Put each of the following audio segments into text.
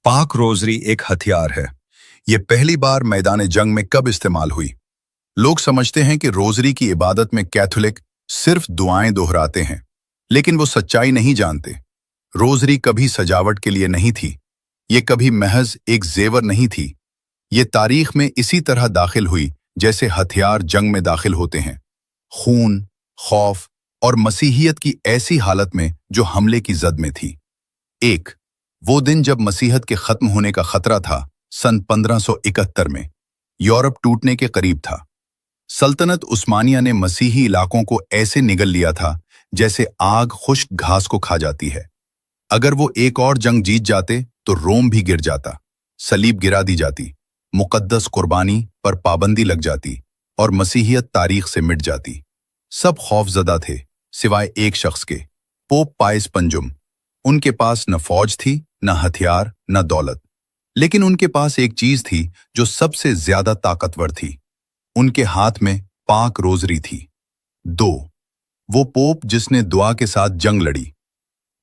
पाक रोजरी एक हथियार है। ये पहली बार मैदान जंग में कब इस्तेमाल हुई? लोग समझते हैं कि रोजरी की इबादत में कैथोलिक सिर्फ दुआएं दोहराते हैं, लेकिन वो सच्चाई नहीं जानते। रोजरी कभी सजावट के लिए नहीं थी, ये कभी महज एक जेवर नहीं थी। ये तारीख में इसी तरह दाखिल हुई जैसे हथियार जंग में दाखिल होते हैं, खून, खौफ और मसीहियत की ऐसी हालत में जो हमले की जद में थी। एक वो दिन जब मसीहत के खत्म होने का खतरा था, सन 1571 में यूरोप टूटने के करीब था। सल्तनत उस्मानिया ने मसीही इलाकों को ऐसे निगल लिया था जैसे आग खुश्क घास को खा जाती है। अगर वो एक और जंग जीत जाते तो रोम भी गिर जाता, सलीब गिरा दी जाती, मुकद्दस कुर्बानी पर पाबंदी लग जाती और मसीहियत तारीख से मिट जाती। सब खौफजदा थे सिवाय एक शख्स के, पोप पायस पंजुम। उनके पास न फौज थी, न हथियार, न दौलत, लेकिन उनके पास एक चीज थी जो सबसे ज्यादा ताकतवर थी। उनके हाथ में पाक रोजरी थी। दो वो पोप जिसने दुआ के साथ जंग लड़ी।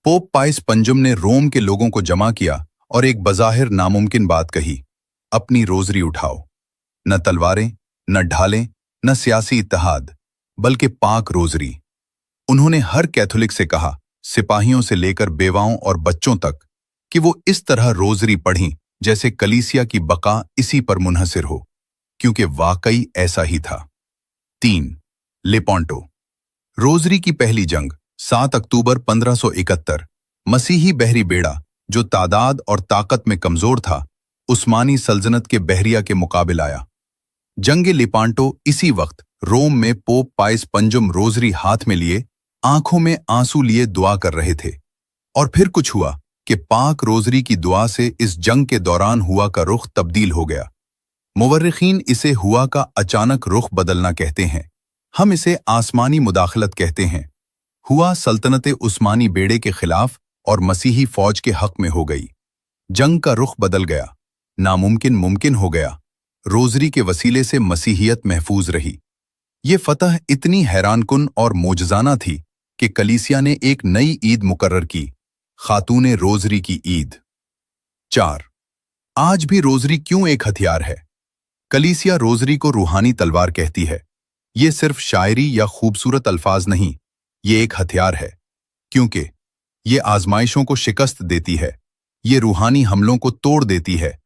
पोप पायस पंजुम ने रोम के लोगों को जमा किया और एक बज़ाहिर नामुमकिन बात कही, अपनी रोजरी उठाओ। न तलवारें, न ढालें, न सियासी इत्तेहाद, बल्कि पाक रोजरी। उन्होंने हर कैथोलिक से कहा, सिपाहियों से लेकर बेवाओं और बच्चों तक, कि वो इस तरह रोजरी पढ़ीं जैसे कलीसिया की बका इसी पर मुनहसिर हो, क्योंकि वाकई ऐसा ही था। 3 लेपोंटो। रोजरी की पहली जंग 7 अक्टूबर 1571। मसीही बहरी बेड़ा जो तादाद और ताकत में कमजोर था, उस्मानी सल्तनत के बहरिया के मुकाबिल आया। जंग लेपोंटो इसी वक्त रोम में पोप पायस पंजुम रोजरी हाथ में लिए, आंखों में आंसू लिए दुआ कर रहे थे। और फिर कुछ हुआ कि पाक रोजरी की दुआ से इस जंग के दौरान हुआ का रुख तब्दील हो गया। मुवर्रिखीन इसे हुआ का अचानक रुख बदलना कहते हैं, हम इसे आसमानी मुदाखलत कहते हैं। हुआ सल्तनत उस्मानी बेड़े के खिलाफ और मसीही फौज के हक में हो गई। जंग का रुख बदल गया, नामुमकिन मुमकिन हो गया। रोजरी के वसीले से मसीहियत महफूज रही। ये फतह इतनी हैरानकुन और मोजजाना थी कि कलीसिया ने एक नई ईद मुकर्रर की, खातूने रोजरी की ईद। 4 आज भी रोजरी क्यों एक हथियार है? कलीसिया रोजरी को रूहानी तलवार कहती है। ये सिर्फ शायरी या खूबसूरत अल्फाज नहीं, ये एक हथियार है, क्योंकि ये आजमाइशों को शिकस्त देती है, ये रूहानी हमलों को तोड़ देती है,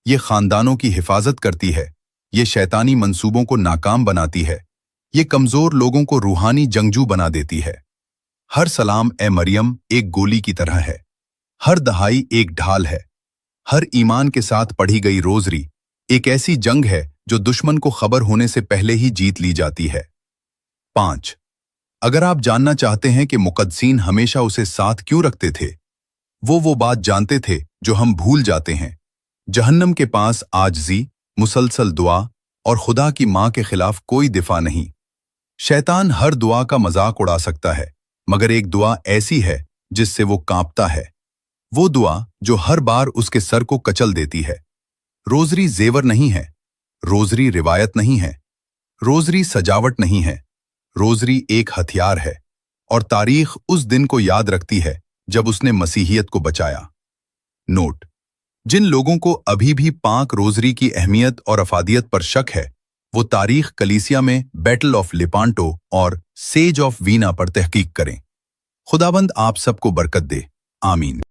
ये खानदानों की हिफाजत करती है, ये शैतानी मंसूबों को नाकाम बनाती है, ये कमजोर लोगों को रूहानी जंगजू बना देती है। हर सलाम ए मरियम एक गोली की तरह है, हर दहाई एक ढाल है। हर ईमान के साथ पढ़ी गई रोजरी एक ऐसी जंग है जो दुश्मन को खबर होने से पहले ही जीत ली जाती है। 5 अगर आप जानना चाहते हैं कि मुक़द्दसीन हमेशा उसे साथ क्यों रखते थे, वो बात जानते थे जो हम भूल जाते हैं। जहन्नम के पास आजजी, मुसलसल दुआ और खुदा की मां के खिलाफ कोई दिफा नहीं। शैतान हर दुआ का मजाक उड़ा सकता है, मगर एक दुआ ऐसी है जिससे वो कांपता है। वो दुआ जो हर बार उसके सर को कचल देती है। रोजरी जेवर नहीं है, रोजरी रिवायत नहीं है, रोजरी सजावट नहीं है, रोजरी एक हथियार है, और तारीख उस दिन को याद रखती है जब उसने मसीहियत को बचाया। नोट: जिन लोगों को अभी भी पाक रोजरी की अहमियत और अफादियत पर शक है, वो तारीख कलीसिया में बैटल ऑफ लेपोंटो और सेज ऑफ वीना पर तहकीक करें। खुदाबंद आप सबको बरकत दे। आमीन।